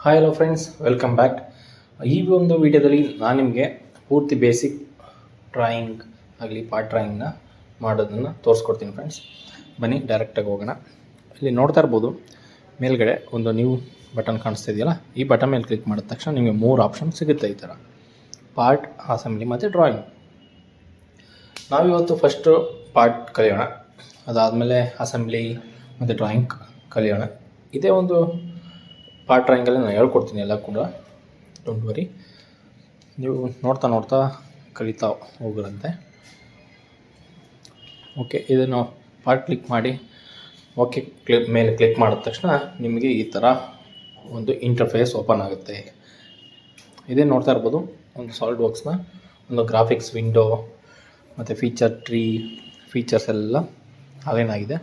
Hi hello friends, welcome back. ಈ ಒಂದು ವಿಡಿಯೋದಲ್ಲಿ ನಾನು ನಿಮಗೆ ಪೂರ್ತಿ ಬೇಸಿಕ್ ಡ್ರಾಯಿಂಗ್ ಆಗಲಿ ಪಾರ್ಟ್ ಡ್ರಾಯಿಂಗ್ನ ಮಾಡೋದನ್ನು ತೋರಿಸ್ಕೊಡ್ತೀನಿ ಫ್ರೆಂಡ್ಸ್. ಬನ್ನಿ ಡೈರೆಕ್ಟಾಗಿ ಹೋಗೋಣ. ಇಲ್ಲಿ ನೋಡ್ತಾ ಇರ್ಬೋದು ಮೇಲ್ಗಡೆ ಒಂದು ನ್ಯೂ ಬಟನ್ ಕಾಣಿಸ್ತಾ ಇದೆಯಲ್ಲ, ಈ ಬಟನ್ ಮೇಲೆ ಕ್ಲಿಕ್ ಮಾಡಿದ ತಕ್ಷಣ ನಿಮಗೆ 3 ಆಪ್ಷನ್ ಸಿಗುತ್ತೆ. ಈ ಥರ ಪಾರ್ಟ್, ಅಸೆಂಬ್ಲಿ ಮತ್ತು ಡ್ರಾಯಿಂಗ್. ನಾವಿವತ್ತು ಫಸ್ಟು ಪಾರ್ಟ್ ಕಲಿಯೋಣ, ಅದಾದಮೇಲೆ ಅಸೆಂಬ್ಲಿ ಮತ್ತು ಡ್ರಾಯಿಂಗ್ ಕಲಿಯೋಣ. ಇದೇ ಒಂದು ಪಾರ್ಟ್ ಡ್ರಾಯಿಂಗಲ್ಲಿ ನಾನು ಹೇಳ್ಕೊಡ್ತೀನಿ ಎಲ್ಲ ಕೂಡ, ಡೋಂಟ್ ವರಿ. ನೀವು ನೋಡ್ತಾ ಕಲಿತಾ ಹೋಗ್ರಂತೆ. ಓಕೆ, ಇದನ್ನು ಪಾರ್ಟ್ ಕ್ಲಿಕ್ ಮಾಡಿ ಓಕೆ ಮೇಲೆ ಕ್ಲಿಕ್ ಮಾಡಿದ ತಕ್ಷಣ ನಿಮಗೆ ಈ ಥರ ಒಂದು ಇಂಟರ್ಫೇಸ್ ಓಪನ್ ಆಗುತ್ತೆ. ಇದೇ ನೋಡ್ತಾ ಇರ್ಬೋದು, ಒಂದು ಸಾಲಿಡ್ ವರ್ಕ್ಸ್ನ ಒಂದು ಗ್ರಾಫಿಕ್ಸ್ ವಿಂಡೋ ಮತ್ತು ಫೀಚರ್ ಟ್ರೀ, ಫೀಚರ್ಸ್ ಎಲ್ಲ ಅವೇನಾಗಿದೆ.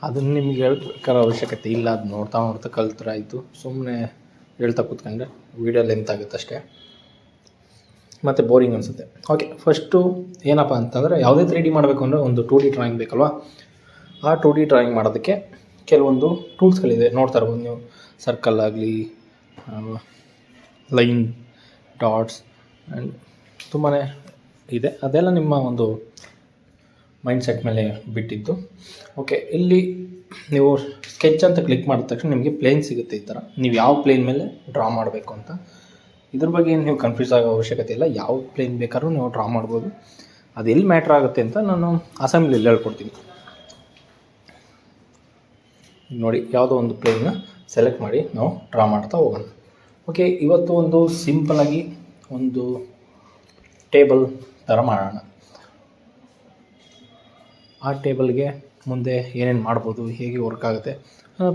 ಅದನ್ನು ನಿಮ್ಗೆ ಹೇಳ್ಬೇಕಾದ ಅವಶ್ಯಕತೆ ಇಲ್ಲ. ಅದು ನೋಡ್ತಾ ಕಲ್ತ್ರೆ ಆಯಿತು. ಸುಮ್ಮನೆ ಹೇಳ್ತಾ ಕೂತ್ಕೊಂಡ್ರೆ ವೀಡಿಯೋ ಲೆಂತ್ ಆಗುತ್ತೆ ಅಷ್ಟೇ, ಮತ್ತು ಬೋರಿಂಗ್ ಅನಿಸುತ್ತೆ. ಓಕೆ, ಫಸ್ಟು ಏನಪ್ಪ ಅಂತಂದರೆ, ಯಾವುದೇ 3D ಮಾಡಬೇಕು ಅಂದರೆ ಒಂದು 2D ಡ್ರಾಯಿಂಗ್ ಬೇಕಲ್ವ. ಆ 2D ಡ್ರಾಯಿಂಗ್ ಮಾಡೋದಕ್ಕೆ ಕೆಲವೊಂದು ಟೂಲ್ಸ್ಗಳಿದೆ. ನೋಡ್ತಾ ಇರ್ಬೋದು ನೀವು, ಸರ್ಕಲ್ ಆಗಲಿ, ಲೈನ್, ಡಾಟ್ಸ್ ಆ್ಯಂಡ್ ತುಂಬಾ ಇದೆ. ಅದೆಲ್ಲ ನಿಮ್ಮ ಒಂದು ಮೈಂಡ್ಸೆಟ್ ಮೇಲೆ ಬಿಟ್ಟಿದ್ದು. ಓಕೆ, ಇಲ್ಲಿ ನೀವು ಸ್ಕೆಚ್ ಅಂತ ಕ್ಲಿಕ್ ಮಾಡಿದ ತಕ್ಷಣ ನಿಮಗೆ ಪ್ಲೇನ್ ಸಿಗುತ್ತೆ. ಈ ಥರ ನೀವು ಯಾವ ಪ್ಲೇನ್ ಮೇಲೆ ಡ್ರಾ ಮಾಡಬೇಕು ಅಂತ. ಇದ್ರ ಬಗ್ಗೆ ಏನು ನೀವು ಕನ್ಫ್ಯೂಸ್ ಆಗೋ ಅವಶ್ಯಕತೆ ಇಲ್ಲ. ಯಾವ ಪ್ಲೇನ್ ಬೇಕಾದ್ರೂ ನೀವು ಡ್ರಾ ಮಾಡ್ಬೋದು. ಅದು ಎಲ್ಲಿ ಮ್ಯಾಟ್ರ್ ಆಗುತ್ತೆ ಅಂತ ನಾನು ಅಸೆಂಬ್ಲಿಯಲ್ಲಿ ಹೇಳ್ಕೊಡ್ತೀನಿ. ನೋಡಿ, ಯಾವುದೋ ಒಂದು ಪ್ಲೇನ್ನ ಸೆಲೆಕ್ಟ್ ಮಾಡಿ ನಾವು ಡ್ರಾ ಮಾಡ್ತಾ ಹೋಗೋಣ. ಓಕೆ, ಇವತ್ತು ಒಂದು ಸಿಂಪಲಾಗಿ ಒಂದು ಟೇಬಲ್ ಥರ ಮಾಡೋಣ. ಆ ಟೇಬಲ್ಗೆ ಮುಂದೆ ಏನೇನು ಮಾಡ್ಬೋದು, ಹೇಗೆ ವರ್ಕ್ ಆಗುತ್ತೆ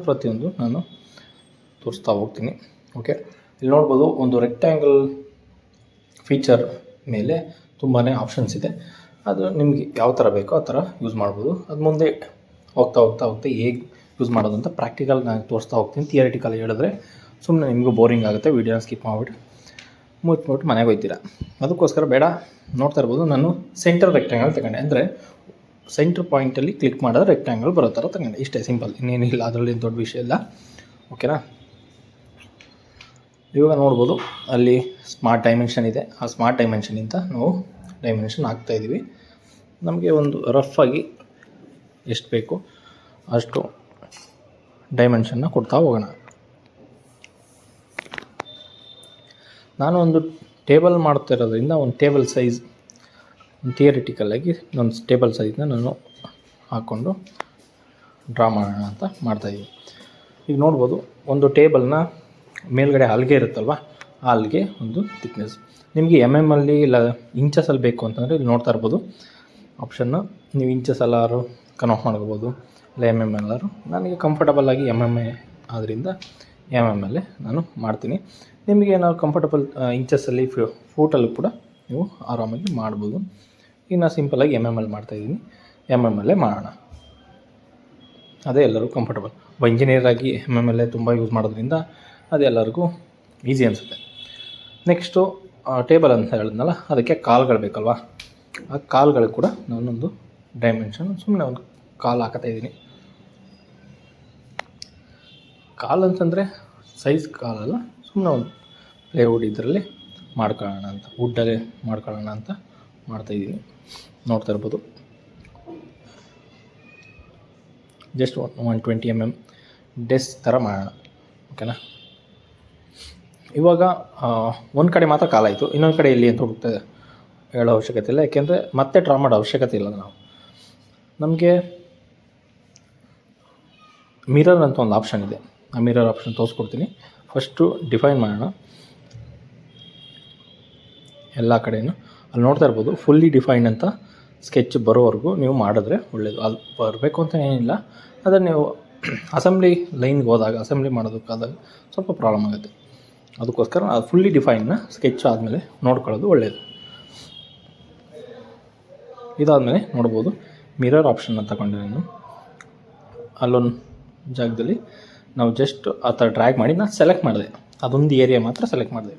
ಪ್ರತಿಯೊಂದು ನಾನು ತೋರಿಸ್ತಾ ಹೋಗ್ತೀನಿ. ಓಕೆ, ಇಲ್ಲಿ ನೋಡ್ಬೋದು ಒಂದು ರೆಕ್ಟ್ಯಾಂಗಲ್ ಫೀಚರ್ ಮೇಲೆ ತುಂಬಾ ಆಪ್ಷನ್ಸ್ ಇದೆ. ಅದು ನಿಮಗೆ ಯಾವ ಥರ ಬೇಕೋ ಆ ಥರ ಯೂಸ್ ಮಾಡ್ಬೋದು. ಅದು ಮುಂದೆ ಹೋಗ್ತಾ ಹೇಗೆ ಯೂಸ್ ಮಾಡೋದು ಅಂತ ಪ್ರಾಕ್ಟಿಕಲ್ ನಾನು ತೋರಿಸ್ತಾ ಹೋಗ್ತೀನಿ. ಥಿಯರಿಟಿಕಲ್ ಹೇಳಿದ್ರೆ ಸುಮ್ಮನೆ ನಿಮಗೂ ಬೋರಿಂಗ್ ಆಗುತ್ತೆ. ವೀಡಿಯೋನ ಸ್ಕಿಪ್ ಮಾಡಿಬಿಟ್ಟು ಮುಟ್ಬಿಟ್ಟು ಮನೆಗೆ ಹೋಗ್ತೀರಾ. ಅದಕ್ಕೋಸ್ಕರ ಬೇಡ. ನೋಡ್ತಾ ಇರ್ಬೋದು, ನಾನು ಸೆಂಟರ್ ರೆಕ್ಟ್ಯಾಂಗಲ್ ತಗೊಂಡೆ. ಅಂದರೆ ಸೆಂಟ್ರ್ ಪಾಯಿಂಟಲ್ಲಿ ಕ್ಲಿಕ್ ಮಾಡಿದ್ರೆ ರೆಕ್ಟ್ಯಾಂಗಲ್ ಬರೋ ಥರ ತಗೊಂಡೆ. ಇಷ್ಟೇ ಸಿಂಪಲ್, ಇನ್ನೇನಿಲ್ಲ. ಅದರಲ್ಲಿ ದೊಡ್ಡ ವಿಷಯ ಇಲ್ಲ. ಓಕೆನಾ? ಇವಾಗ ನೋಡ್ಬೋದು ಅಲ್ಲಿ ಸ್ಮಾರ್ಟ್ ಡೈಮೆನ್ಷನ್ ಇದೆ. ಆ ಸ್ಮಾರ್ಟ್ ಡೈಮೆನ್ಷನಿಂದ ನಾವು ಡೈಮೆನ್ಷನ್ ಹಾಕ್ತಾಯಿದ್ದೀವಿ. ನಮಗೆ ಒಂದು ರಫಾಗಿ ಎಷ್ಟು ಬೇಕು ಅಷ್ಟು ಡೈಮೆನ್ಷನ್ನ ಕೊಡ್ತಾ ಹೋಗೋಣ. ನಾನು ಒಂದು ಟೇಬಲ್ ಮಾಡ್ತಾ ಇರೋದ್ರಿಂದ ಒಂದು ಟೇಬಲ್ ಸೈಜ್, ಥಿಯರಿಟಿಕಲಾಗಿ ಒಂದು ಟೇಬಲ್ ಸೈಜ್ನ ನಾನು ಹಾಕ್ಕೊಂಡು ಡ್ರಾ ಮಾಡೋಣ ಅಂತ ಮಾಡ್ತಾಯಿದ್ದೀನಿ. ಈಗ ನೋಡ್ಬೋದು, ಒಂದು ಟೇಬಲ್ನ ಮೇಲ್ಗಡೆ ಹಲ್ಗೆ ಇರುತ್ತಲ್ವ, ಆ ಹಲ್ಗೆ ಒಂದು ಥಿಕ್ನೆಸ್. ನಿಮಗೆ MM ಅಲ್ಲಿ ಇಲ್ಲ ಇಂಚಸಲ್ಲಿ ಬೇಕು ಅಂತಂದರೆ ಇಲ್ಲಿ ನೋಡ್ತಾ ಇರ್ಬೋದು ಆಪ್ಷನ್ನ. ನೀವು ಇಂಚಸ್ ಎಲ್ಲಾರು ಕನ್ವರ್ಟ್ ಮಾಡ್ಕೋಬೋದು, ಇಲ್ಲ MM ಎಲ್ಲಾರು. ನನಗೆ ಕಂಫರ್ಟಬಲಾಗಿ MM ಆದ್ದರಿಂದ MM ಅಲ್ಲೇ ನಾನು ಮಾಡ್ತೀನಿ. ನಿಮಗೆ ಏನಾದ್ರು ಕಂಫರ್ಟಬಲ್ ಇಂಚಸ್ಸಲ್ಲಿ ಫೂಟಲ್ಲೂ ಕೂಡ ನೀವು ಆರಾಮಾಗಿ ಮಾಡ್ಬೋದು. ಈಗ ನಾನು ಸಿಂಪಲಾಗಿ MM ಅಲ್ಲಿ ಮಾಡ್ತಾಯಿದ್ದೀನಿ. MM ಅಲ್ಲೇ ಮಾಡೋಣ, ಅದೇ ಎಲ್ಲರಿಗೂ ಕಂಫರ್ಟಬಲ್. ಇಂಜಿನಿಯರ್ ಆಗಿ MM ಅಲ್ಲೇ ತುಂಬ ಯೂಸ್ ಮಾಡೋದ್ರಿಂದ ಅದು ಎಲ್ಲರಿಗೂ ಈಸಿ ಅನಿಸುತ್ತೆ. ನೆಕ್ಸ್ಟು ಟೇಬಲ್ ಅಂತ ಹೇಳಿದ್ನಲ್ಲ, ಅದಕ್ಕೆ ಕಾಲ್ಗಳು ಬೇಕಲ್ವ. ಆ ಕಾಲ್ಗಳಿಗೆ ಕೂಡ ನಾನೊಂದು ಡೈಮೆನ್ಷನ್ ಸುಮ್ಮನೆ ಒಂದು ಕಾಲು ಹಾಕ್ತಾಯಿದ್ದೀನಿ. ಕಾಲು ಅಂತಂದರೆ ಸೈಜ್ ಕಾಲಲ್ಲ, ಸುಮ್ಮನೆ ಒಂದು ಪ್ಲೇವುಡ್ ಇದರಲ್ಲಿ ಮಾಡ್ಕೊಳ್ಳೋಣ ಅಂತ, ವುಡ್ಡಲ್ಲೇ ಮಾಡ್ಕೊಳ್ಳೋಣ ಅಂತ ಮಾಡ್ತಾಯಿದ್ದೀನಿ. ನೋಡ್ತಾ ಇರ್ಬೋದು, ಜಸ್ಟ್ 120 mm ಡೆಸ್ಕ್ ಥರ ಮಾಡೋಣ. ಓಕೆನಾ? ಇವಾಗ ಒಂದು ಕಡೆ ಮಾತ್ರ ಕಾಲಾಯಿತು, ಇನ್ನೊಂದು ಕಡೆ ಎಲ್ಲಿ ಅಂತ ಹೋಗ್ತದೆ ಹೇಳೋ ಅವಶ್ಯಕತೆ ಇಲ್ಲ. ಯಾಕೆಂದರೆ ಮತ್ತೆ ಡ್ರಾ ಮಾಡೋ ಅವಶ್ಯಕತೆ ಇಲ್ಲ. ನಮಗೆ ಮಿರರ್ ಅಂತ ಒಂದು ಆಪ್ಷನ್ ಇದೆ. ಆ ಮಿರರ್ ಆಪ್ಷನ್ ತೋರಿಸ್ಕೊಡ್ತೀನಿ. ಫಸ್ಟು ಡಿಫೈನ್ ಮಾಡೋಣ ಎಲ್ಲ ಕಡೆಯೂ. ಅಲ್ಲಿ ನೋಡ್ತಾ ಇರ್ಬೋದು, ಫುಲ್ಲಿ ಡಿಫೈನ್ಡ್ ಅಂತ ಸ್ಕೆಚ್ ಬರೋವರೆಗೂ ನೀವು ಮಾಡಿದ್ರೆ ಒಳ್ಳೆಯದು. ಅಲ್ಲಿ ಬರಬೇಕು ಅಂತ ಏನಿಲ್ಲ. ಆದರೆ ನೀವು ಅಸೆಂಬ್ಲಿ ಲೈನ್ಗೆ ಹೋದಾಗ, ಅಸೆಂಬ್ಲಿ ಮಾಡೋದಕ್ಕಾದಾಗ ಸ್ವಲ್ಪ ಪ್ರಾಬ್ಲಮ್ ಆಗುತ್ತೆ. ಅದಕ್ಕೋಸ್ಕರ ಅದು ಫುಲ್ಲಿ ಡಿಫೈನ್ನ ಸ್ಕೆಚ್ ಆದಮೇಲೆ ನೋಡ್ಕೊಳ್ಳೋದು ಒಳ್ಳೆಯದು. ಇದಾದಮೇಲೆ ನೋಡ್ಬೋದು ಮಿರರ್ ಆಪ್ಷನ್ನ ತಗೊಂಡೆ ನಾನು. ಅಲ್ಲೊಂದು ಜಾಗದಲ್ಲಿ ನಾವು ಜಸ್ಟ್ ಆ ಥರ ಡ್ರ್ಯಾಗ್ ಮಾಡಿ ನಾನು ಸೆಲೆಕ್ಟ್ ಮಾಡಿದೆ. ಅದೊಂದು ಏರಿಯಾ ಮಾತ್ರ ಸೆಲೆಕ್ಟ್ ಮಾಡಿದೆ.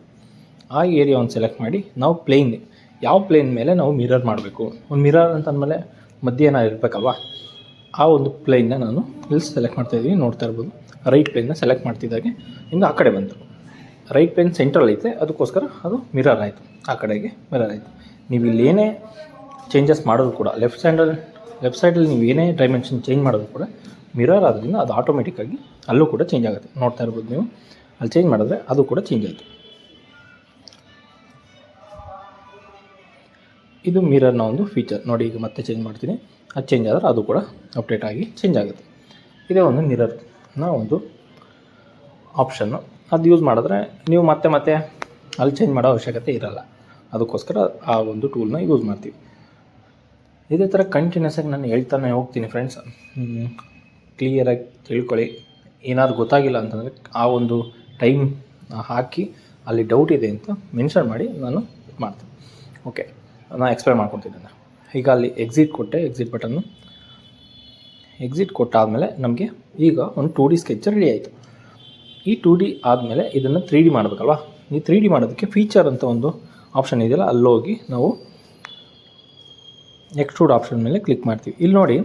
ಆ ಏರಿಯಾವನ್ನು ಸೆಲೆಕ್ಟ್ ಮಾಡಿ ನಾವು ಪ್ಲೇನ್, ಯಾವ ಪ್ಲೇನ್ ಮೇಲೆ ನಾವು ಮಿರರ್ ಮಾಡಬೇಕು. ಒಂದು ಮಿರರ್ ಅಂತಂದಮೇಲೆ ಮಧ್ಯೆ ಏನಾದ್ರು ಇರಬೇಕಲ್ವ. ಆ ಒಂದು ಪ್ಲೇನ್ನ ನಾನು ಇಲ್ಲಿ ಸೆಲೆಕ್ಟ್ ಮಾಡ್ತಾಯಿದ್ದೀನಿ. ನೋಡ್ತಾ ಇರ್ಬೋದು, ರೈಟ್ ಪ್ಲೇನ್ನ ಸೆಲೆಕ್ಟ್ ಮಾಡ್ತಿದ್ದಾಗೆ ನಿಮ್ಗೆ ಆ ಕಡೆ ಬಂತು. ರೈಟ್ ಪೆನ್ ಸೆಂಟ್ರಲ್ ಐತೆ, ಅದಕ್ಕೋಸ್ಕರ ಅದು ಮಿರರ್ ಆಯಿತು, ಆ ಕಡೆಗೆ ಮಿರರ್ ಆಯಿತು. ನೀವು ಇಲ್ಲಿ ಏನೇ ಚೇಂಜಸ್ ಮಾಡೋದು ಕೂಡ ಲೆಫ್ಟ್ ಸೈಡಲ್ಲಿ ನೀವು ಏನೇ ಡೈಮೆನ್ಷನ್ ಚೇಂಜ್ ಮಾಡೋದು ಕೂಡ ಮಿರರ್ ಆದ್ರಿಂದ ಅದು ಆಟೋಮೆಟಿಕ್ಕಾಗಿ ಅಲ್ಲೂ ಕೂಡ ಚೇಂಜ್ ಆಗುತ್ತೆ. ನೋಡ್ತಾ ಇರ್ಬೋದು ನೀವು, ಅಲ್ಲಿ ಚೇಂಜ್ ಮಾಡಿದ್ರೆ ಅದು ಕೂಡ ಚೇಂಜ್ ಆಯಿತು. ಇದು ಮಿರರ್ನ ಒಂದು ಫೀಚರ್ ನೋಡಿ. ಈಗ ಮತ್ತೆ ಚೇಂಜ್ ಮಾಡ್ತೀನಿ, ಅದು ಚೇಂಜ್ ಆದರೆ ಅದು ಕೂಡ ಅಪ್ಡೇಟ್ ಆಗಿ ಚೇಂಜ್ ಆಗುತ್ತೆ. ಇದೇ ಒಂದು ಮಿರರ್ನ ಒಂದು ಆಪ್ಷನ್ನು. ಅದು ಯೂಸ್ ಮಾಡಿದ್ರೆ ನೀವು ಮತ್ತೆ ಅಲ್ಲಿ ಚೇಂಜ್ ಮಾಡೋ ಅವಶ್ಯಕತೆ ಇರಲ್ಲ. ಅದಕ್ಕೋಸ್ಕರ ಆ ಒಂದು ಟೂಲ್ನ ಯೂಸ್ ಮಾಡ್ತೀವಿ. ಇದೇ ಥರ ಕಂಟಿನ್ಯೂಸ್ ಆಗಿ ನಾನು ಹೇಳ್ತಾನೆ ಹೋಗ್ತೀನಿ ಫ್ರೆಂಡ್ಸ್. ಕ್ಲಿಯರಾಗಿ ತಿಳ್ಕೊಳ್ಳಿ. ಏನಾದ್ರು ಗೊತ್ತಾಗಿಲ್ಲ ಅಂತಂದರೆ ಆ ಒಂದು ಟೈಮ್ ಹಾಕಿ ಅಲ್ಲಿ ಡೌಟ್ ಇದೆ ಅಂತ ಮೆನ್ಷನ್ ಮಾಡಿ ನಾನು ಮಾಡ್ತೀನಿ. ಓಕೆ, ನಾನು ಎಕ್ಸ್ಪ್ಲೇನ್ ಮಾಡ್ಕೊತಿದ್ದೇನೆ. ಈಗ ಅಲ್ಲಿ ಎಕ್ಸಿಟ್ ಕೊಟ್ಟೆ, ಎಕ್ಸಿಟ್ ಬಟನ್ನು ಎಕ್ಸಿಟ್ ಕೊಟ್ಟಾದಮೇಲೆ ನಮಗೆ ಈಗ ಒಂದು 2D ಸ್ಕೆಚ್ ರೆಡಿ ಆಯಿತು. ಈ 2D ಆದಮೇಲೆ ಇದನ್ನು 3D ಮಾಡಬೇಕಲ್ವಾ. ಈ 3D ಮಾಡೋದಕ್ಕೆ ಫೀಚರ್ ಅಂತ ಒಂದು ಆಪ್ಷನ್ ಇದೆಯಲ್ಲ, ಅಲ್ಲೋಗಿ ನಾವು ಎಕ್ಸ್ಟ್ರೂಡ್ ಆಪ್ಷನ್ ಮೇಲೆ ಕ್ಲಿಕ್ ಮಾಡ್ತೀವಿ. ಇಲ್ಲಿ ನೋಡಿ,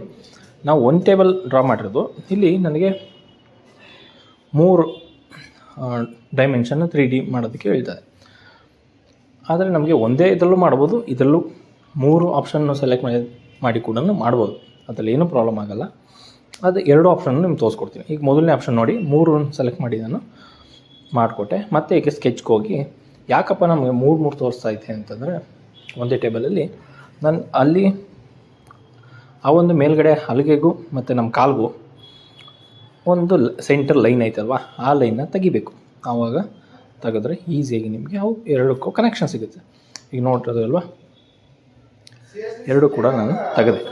ನಾವು ಒಂದು ಟೇಬಲ್ ಡ್ರಾ ಮಾಡಿರೋದು, ಇಲ್ಲಿ ನನಗೆ 3 ಡೈಮೆನ್ಷನ್ನ 3D ಮಾಡೋದಕ್ಕೆ ಹೇಳ್ತಾರೆ. ಆದರೆ ನಮಗೆ ಒಂದೇ ಇದರಲ್ಲೂ ಮಾಡ್ಬೋದು, ಇದರಲ್ಲೂ 3 ಆಪ್ಷನ್ನು ಸೆಲೆಕ್ಟ್ ಮಾಡಿ ಕೂಡ ಮಾಡ್ಬೋದು. ಅದರಲ್ಲಿ ಏನೂ ಪ್ರಾಬ್ಲಮ್ ಆಗೋಲ್ಲ. ಅದು 2 ಆಪ್ಷನ್ನು ನಿಮ್ಗೆ ತೋರಿಸ್ಕೊಡ್ತೀನಿ. ಈಗ ಮೊದಲನೇ ಆಪ್ಷನ್ ನೋಡಿ, 3 ಸೆಲೆಕ್ಟ್ ಮಾಡಿ ನಾನು ಮಾಡಿಕೊಟ್ಟೆ. ಮತ್ತು ಈಗ ಸ್ಕೆಚ್ಗೆ ಹೋಗಿ, ಯಾಕಪ್ಪ ನಮಗೆ 3 ತೋರಿಸ್ತಾ ಇದೆ ಅಂತಂದರೆ, ಒಂದೇ ಟೇಬಲಲ್ಲಿ ನಾನು ಅಲ್ಲಿ ಆ ಒಂದು ಮೇಲ್ಗಡೆ ಹಲಗೆಗೂ ಮತ್ತು ನಮ್ಮ ಕಾಲ್ಗೂ ಒಂದು ಸೆಂಟರ್ ಲೈನ್ ಐತಲ್ವ, ಆ ಲೈನ್ನ ತೆಗಿಬೇಕು. ಆವಾಗ ತೆಗೆದ್ರೆ ಈಸಿಯಾಗಿ ನಿಮಗೆ ಅವು ಎರಡಕ್ಕೂ ಕನೆಕ್ಷನ್ ಸಿಗುತ್ತೆ. ಈಗ ನೋಡ್ತದಲ್ವ, 2 ಕೂಡ ನಾನು ತೆಗೆದೆ.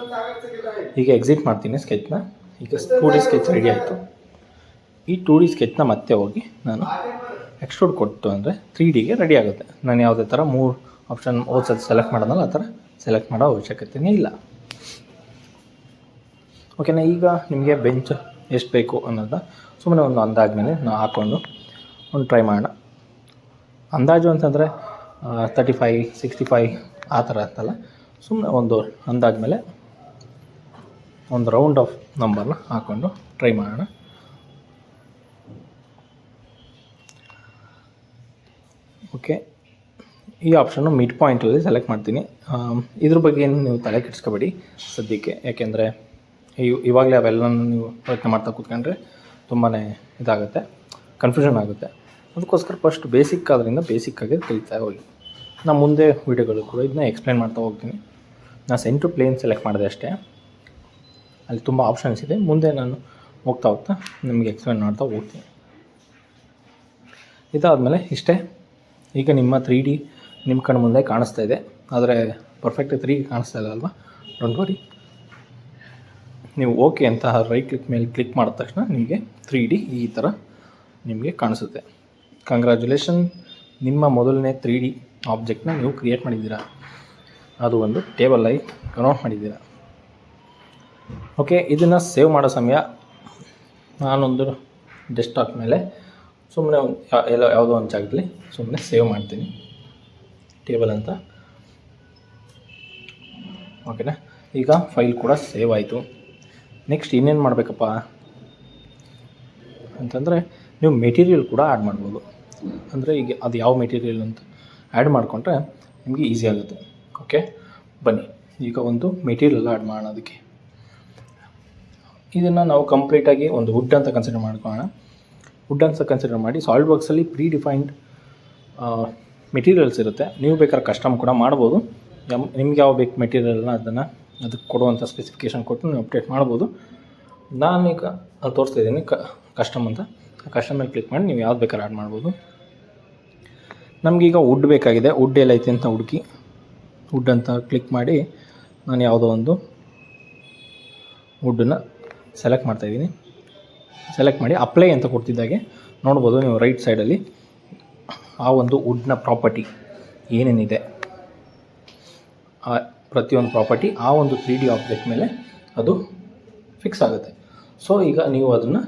ಈಗ ಎಕ್ಸಿಟ್ ಮಾಡ್ತೀನಿ ಸ್ಕೆಚ್ನ. ಈಗ 2D ಸ್ಕೆಚ್ ರೆಡಿ ಆಯಿತು. ಈ 2D ಸ್ಕೆಚ್ನ ಮತ್ತೆ ಹೋಗಿ ನಾನು ಎಕ್ಸ್ಟ್ರೂಡ್ ಕೊಟ್ಟು ಅಂದರೆ 3Dಗೆ ರೆಡಿ ಆಗುತ್ತೆ. ನಾನು ಯಾವುದೇ ಥರ 3 ಆಪ್ಷನ್ ಓದ್ಸೋದು ಸೆಲೆಕ್ಟ್ ಮಾಡೋದಲ್ಲ, ಆ ಥರ ಸೆಲೆಕ್ಟ್ ಮಾಡೋ ಅವಶ್ಯಕತೆಯೇ ಇಲ್ಲ. ಓಕೆನಾ. ಈಗ ನಿಮಗೆ ಬೆಂಚ್ ಎಷ್ಟು ಬೇಕು ಅನ್ನೋದು ಸುಮ್ಮನೆ ಒಂದು ಅಂದಾಜು ಮೇಲೆ ನಾವು ಹಾಕ್ಕೊಂಡು ಒಂದು ಟ್ರೈ ಮಾಡೋಣ. ಅಂದಾಜು ಅಂತಂದರೆ 35, 65 ಆ ಥರ ಅಂತಲ್ಲ, ಸುಮ್ಮನೆ ಒಂದು ಅಂದಾಜು ಮೇಲೆ ಒಂದು ರೌಂಡ್ ಆಫ್ ನಂಬರ್ನ ಹಾಕ್ಕೊಂಡು ಟ್ರೈ ಮಾಡೋಣ. ಓಕೆ, ಈ ಆಪ್ಷನ್ನು ಮಿಡ್ ಪಾಯಿಂಟಲ್ಲಿ ಸೆಲೆಕ್ಟ್ ಮಾಡ್ತೀನಿ. ಇದ್ರ ಬಗ್ಗೆ ಏನು ನೀವು ತಲೆ ಕೆಡಿಸ್ಕೋಬೇಡಿ ಸದ್ಯಕ್ಕೆ, ಯಾಕೆಂದರೆ ಇವಾಗಲೇ ಅವೆಲ್ಲನೂ ನೀವು ಪ್ರಯತ್ನ ಮಾಡ್ತಾ ಕೂತ್ಕೊಂಡ್ರೆ ತುಂಬಾ ಇದಾಗುತ್ತೆ, ಕನ್ಫ್ಯೂಷನ್ ಆಗುತ್ತೆ. ಅದಕ್ಕೋಸ್ಕರ ಫಸ್ಟ್ ಬೇಸಿಕ್ ಆದ್ದರಿಂದ ಬೇಸಿಕ್ಕಾಗಿ ಕಲಿತಾ ಹೋಗಿ. ನಾನು ಮುಂದೆ ವೀಡಿಯೋಗಳು ಕೂಡ ಇದನ್ನ ಎಕ್ಸ್ಪ್ಲೇನ್ ಮಾಡ್ತಾ ಹೋಗ್ತೀನಿ. ನಾನು ಸೆಂಟ್ರ್ ಪ್ಲೇನ್ ಸೆಲೆಕ್ಟ್ ಮಾಡಿದೆ ಅಷ್ಟೇ, ಅಲ್ಲಿ ತುಂಬ ಆಪ್ಷನ್ಸ್ ಇದೆ. ಮುಂದೆ ನಾನು ಹೋಗ್ತಾ ನಿಮಗೆ ಎಕ್ಸ್ಪ್ಲೇನ್ ಮಾಡ್ತಾ ಹೋಗ್ತೀನಿ. ಇದಾದಮೇಲೆ ಇಷ್ಟೇ. ಈಗ ನಿಮ್ಮ 3D ನಿಮ್ಮ ಕಣ್ಣು ಮುಂದೆ ಕಾಣಿಸ್ತಾ ಇದೆ, ಆದರೆ ಪರ್ಫೆಕ್ಟ್ 3D ಕಾಣಿಸ್ತಾ ಇಲ್ಲ ಅಲ್ವಾ. ಡೋಂಟ್ ವರಿ, ನೀವು ಓಕೆ ಅಂತ ರೈಟ್ ಕ್ಲಿಕ್ ಮೇಲೆ ಕ್ಲಿಕ್ ಮಾಡಿದ ತಕ್ಷಣ ನಿಮಗೆ 3D ಈ ಥರ ನಿಮಗೆ ಕಾಣಿಸುತ್ತೆ. ಕಂಗ್ರ್ಯಾಚುಲೇಷನ್, ನಿಮ್ಮ ಮೊದಲನೇ 3D ಆಬ್ಜೆಕ್ಟ್ನ ನೀವು ಕ್ರಿಯೇಟ್ ಮಾಡಿದ್ದೀರಾ. ಅದು ಒಂದು ಟೇಬಲ್ ಆಗಿ ಕನ್ವರ್ಟ್ ಮಾಡಿದ್ದೀರಾ. ಓಕೆ, ಇದನ್ನು ಸೇವ್ ಮಾಡೋ ಸಮಯ ನಾನೊಂದು ಡೆಸ್ಕ್ಟಾಪ್ ಮೇಲೆ ಸುಮ್ಮನೆ ಯಾವುದೋ ಒಂದು ಜಾಗದಲ್ಲಿ ಸುಮ್ಮನೆ ಸೇವ್ ಮಾಡ್ತೀನಿ, ಟೇಬಲ್ ಅಂತ. ಓಕೆನಾ. ಈಗ ಫೈಲ್ ಕೂಡ ಸೇವ್ ಆಯಿತು. ನೆಕ್ಸ್ಟ್ ಇನ್ನೇನು ಮಾಡಬೇಕಪ್ಪ ಅಂತಂದರೆ, ನೀವು ಮೆಟೀರಿಯಲ್ ಕೂಡ ಆ್ಯಡ್ ಮಾಡ್ಬೋದು. ಅಂದರೆ ಈಗ ಅದು ಯಾವ ಮೆಟೀರಿಯಲ್ ಅಂತ ಆ್ಯಡ್ ಮಾಡಿಕೊಂಡ್ರೆ ನಿಮಗೆ ಈಸಿ ಆಗುತ್ತೆ. ಓಕೆ, ಬನ್ನಿ ಈಗ ಒಂದು ಮೆಟೀರಿಯಲ್ ಆ್ಯಡ್ ಮಾಡೋಣ. ಅದಕ್ಕೆ ಇದನ್ನು ನಾವು ಕಂಪ್ಲೀಟಾಗಿ ಒಂದು ವುಡ್ ಅಂತ ಕನ್ಸಿಡರ್ ಮಾಡ್ಕೊಳ್ಳೋಣ. ವುಡ್ ಅಂತ ಕನ್ಸಿಡರ್ ಮಾಡಿ ಸಾಲಿಡ್ ವರ್ಕ್ಸಲ್ಲಿ ಪ್ರೀ ಡಿಫೈನ್ಡ್ ಮೆಟೀರಿಯಲ್ಸ್ ಇರುತ್ತೆ. ನೀವು ಬೇಕಾದ್ರೆ ಕಸ್ಟಮ್ ಕೂಡ ಮಾಡ್ಬೋದು. ನಿಮ್ಗೆ ಯಾವ ಬೇಕು ಮೆಟೀರಿಯಲ್ನ ಅದಕ್ಕೆ ಕೊಡುವಂಥ ಸ್ಪೆಸಿಫಿಕೇಷನ್ ಕೊಟ್ಟು ನೀವು ಅಪ್ಡೇಟ್ ಮಾಡ್ಬೋದು. ನಾನೀಗ ತೋರಿಸ್ತಾ ಇದ್ದೀನಿ ಕಸ್ಟಮ್ ಅಂತ. ಕಸ್ಟಮ್ ಮೇಲೆ ಕ್ಲಿಕ್ ಮಾಡಿ ನೀವು ಯಾವ್ದು ಬೇಕಾದ್ರೆ ಆ್ಯಡ್ ಮಾಡ್ಬೋದು. ನಮಗೀಗ ವುಡ್ ಬೇಕಾಗಿದೆ. ವುಡ್ ಎಲ್ಲೈತೆ ಅಂತ ಹುಡುಕಿ ವುಡ್ ಅಂತ ಕ್ಲಿಕ್ ಮಾಡಿ ನಾನು ಯಾವುದೋ ಒಂದು ವುಡ್ಡನ್ನು ಸೆಲೆಕ್ಟ್ ಮಾಡ್ತಾಯಿದ್ದೀನಿ. ಸೆಲೆಕ್ಟ್ ಮಾಡಿ ಅಪ್ಲೈ ಅಂತ ಕೊಡ್ತಿದ್ದಾಗೆ ನೋಡ್ಬೋದು ನೀವು ರೈಟ್ ಸೈಡಲ್ಲಿ ಆ ಒಂದು ವುಡ್ನ ಪ್ರಾಪರ್ಟಿ ಏನೇನಿದೆ, ಆ ಪ್ರತಿಯೊಂದು ಪ್ರಾಪರ್ಟಿ ಆ ಒಂದು 3D ಆಬ್ಜೆಕ್ಟ್ ಮೇಲೆ ಅದು ಫಿಕ್ಸ್ ಆಗುತ್ತೆ. ಸೊ ಈಗ ನೀವು ಅದನ್ನು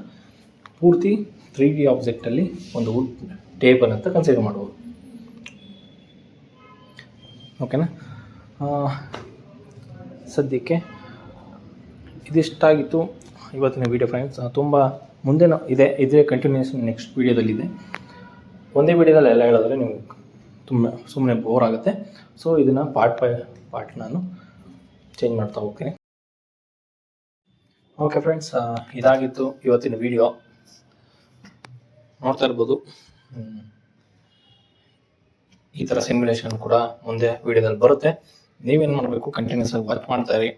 ಪೂರ್ತಿ 3D ಆಬ್ಜೆಕ್ಟಲ್ಲಿ ಒಂದು ವುಡ್ ಟೇಬಲ್ ಅಂತ ಕನ್ಸಿಡರ್ ಮಾಡ್ಬೋದು. ಓಕೆನಾ. ಸದ್ಯಕ್ಕೆ ಇದಿಷ್ಟಾಗಿತ್ತು ಇವತ್ತಿನ ವೀಡಿಯೋ ಫ್ರೆಂಡ್ಸ್. ತುಂಬ ಮುಂದೆ ಇದೇ ಕಂಟಿನ್ಯೂಷನ್ ನೆಕ್ಸ್ಟ್ ವೀಡಿಯೋದಲ್ಲಿದೆ. ಒಂದೇ ವಿಡಿಯೋದಲ್ಲಿ ಎಲ್ಲ ಹೇಳಿದ್ರೆ ನೀವು ಸುಮ್ಮನೆ ಬೋರ್ ಆಗುತ್ತೆ. ಸೊ ಇದನ್ನು ಪಾರ್ಟ್ ಬೈ ಪಾರ್ಟ್ ನಾನು ಚೇಂಜ್ ಮಾಡ್ತಾ ಹೋಗ್ತೀನಿ. ಓಕೆ ಫ್ರೆಂಡ್ಸ್, ಇದಾಗಿತ್ತು ಇವತ್ತಿನ ವಿಡಿಯೋ. ನೋಡ್ತಾ ಇರ್ಬೋದು, ಈ ಥರ ಸಿಮ್ಯುಲೇಷನ್ ಕೂಡ ಮುಂದೆ ವಿಡಿಯೋದಲ್ಲಿ ಬರುತ್ತೆ. ನೀವೇನು ಮಾಡಬೇಕು, ಕಂಟಿನ್ಯೂಸ್ ಆಗಿ ವರ್ಕ್ ಮಾಡ್ತಾಯಿರಿ.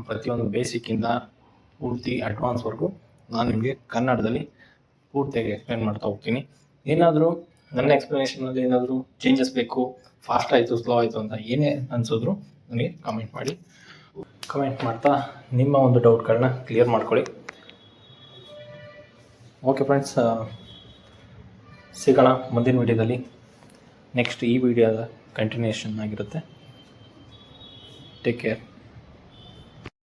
ಪ್ರತಿಯೊಂದು ಬೇಸಿಕ್ಕಿಂದ ಪೂರ್ತಿ ಅಡ್ವಾನ್ಸ್ವರೆಗೂ ನಾನು ನಿಮಗೆ ಕನ್ನಡದಲ್ಲಿ ಪೂರ್ತಿಯಾಗಿ ಎಕ್ಸ್ಪ್ಲೇನ್ ಮಾಡ್ತಾ ಹೋಗ್ತೀನಿ. ಏನಾದರೂ ನನ್ನ ಎಕ್ಸ್ಪ್ಲನೇಷನಲ್ಲಿ ಏನಾದರೂ ಚೇಂಜಸ್ ಬೇಕು, ಫಾಸ್ಟ್ ಆಯಿತು ಸ್ಲೋ ಆಯಿತು ಅಂತ ಏನೇ ಅನಿಸಿದ್ರು ನನಗೆ ಕಮೆಂಟ್ ಮಾಡ್ತಾ ನಿಮ್ಮ ಒಂದು ಡೌಟ್ಗಳನ್ನ ಕ್ಲಿಯರ್ ಮಾಡ್ಕೊಳ್ಳಿ. ಓಕೆ ಫ್ರೆಂಡ್ಸ್, ಸಿಗೋಣ ಮುಂದಿನ ವಿಡಿಯೋದಲ್ಲಿ. ನೆಕ್ಸ್ಟ್ ಈ ವಿಡಿಯೋದ ಕಂಟಿನ್ಯೂಷನ್ ಆಗಿರುತ್ತೆ. Take care.